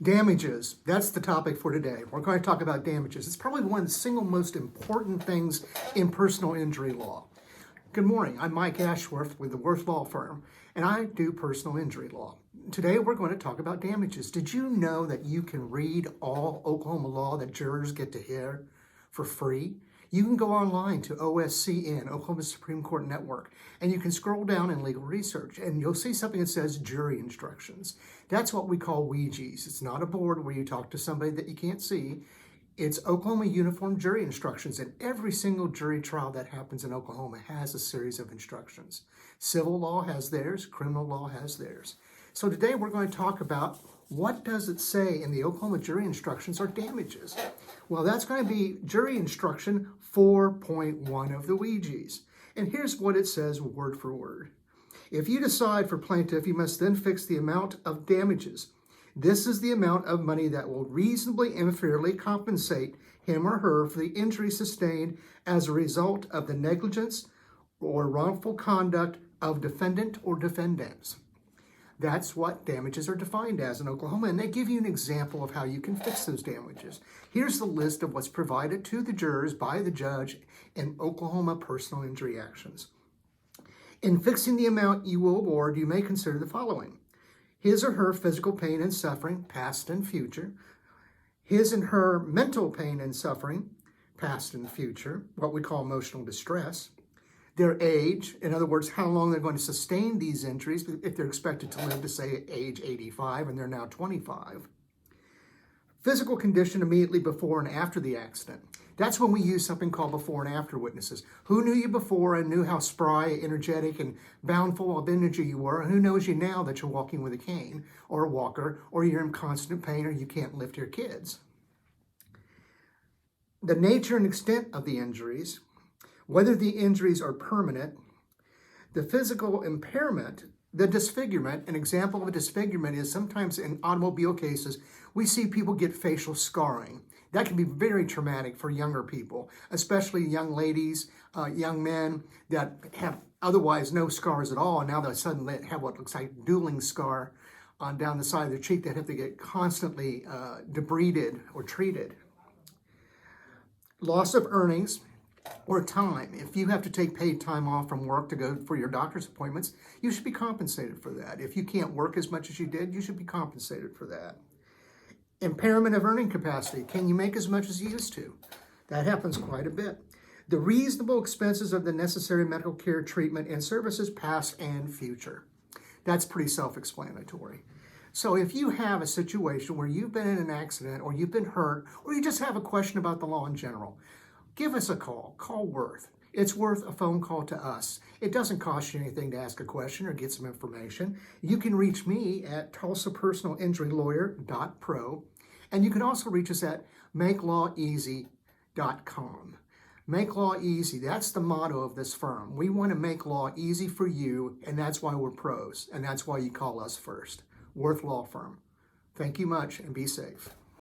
Damages, that's the topic for today. We're going to talk about damages. It's probably one of the single most important things in personal injury law. Good morning, I'm Mike Ashworth with the Worth Law Firm, and I do personal injury law. Today we're going to talk about damages. Did you know that you can read all Oklahoma law that jurors get to hear for free? You can go online to OSCN, Oklahoma Supreme Court Network, and you can scroll down in legal research, and you'll see something that says jury instructions. That's what we call OUJIs. It's not a board where you talk to somebody that you can't see. It's Oklahoma Uniform Jury Instructions, and every single jury trial that happens in Oklahoma has a series of instructions. Civil law has theirs, criminal law has theirs. So today we're going to talk about what does it say in the Oklahoma jury instructions are damages. Well, that's going to be jury instruction 4.1 of the OUJIs. And here's what it says word for word. If you decide for plaintiff, you must then fix the amount of damages. This is the amount of money that will reasonably and fairly compensate him or her for the injury sustained as a result of the negligence or wrongful conduct of defendant or defendants. That's what damages are defined as in Oklahoma, and they give you an example of how you can fix those damages. Here's the list of what's provided to the jurors by the judge in Oklahoma personal injury actions. In fixing the amount you will award, you may consider the following: his or her physical pain and suffering, past and future; his and her mental pain and suffering, past and future, what we call emotional distress; their age, in other words, how long they're going to sustain these injuries if they're expected to live to, say, age 85 and they're now 25. Physical condition immediately before and after the accident. That's when we use something called before and after witnesses. Who knew you before and knew how spry, energetic, and bountiful of energy you were? And who knows you now that you're walking with a cane or a walker, or you're in constant pain, or you can't lift your kids? The nature and extent of the injuries, whether the injuries are permanent, the physical impairment, the disfigurement. An example of a disfigurement is sometimes in automobile cases, we see people get facial scarring. That can be very traumatic for younger people, especially young ladies, young men that have otherwise no scars at all, and now they suddenly have what looks like dueling scar on down the side of their cheek that have to get constantly debrided or treated. Loss of earnings or time. If you have to take paid time off from work to go for your doctor's appointments, you should be compensated for that. If you can't work as much as you did, you should be compensated for that. Impairment of earning capacity. Can you make as much as you used to? That happens quite a bit. The reasonable expenses of the necessary medical care, treatment, and services, past and future. That's pretty self-explanatory. So if you have a situation where you've been in an accident, or you've been hurt, or you just have a question about the law in general, give us a call. Call Worth. It's worth a phone call to us. It doesn't cost you anything to ask a question or get some information. You can reach me at tulsapersonalinjurylawyer.pro, and you can also reach us at makelaweasy.com. Make law easy. That's the motto of this firm. We want to make law easy for you, and that's why we're pros, and that's why you call us first. Worth Law Firm. Thank you much, and be safe.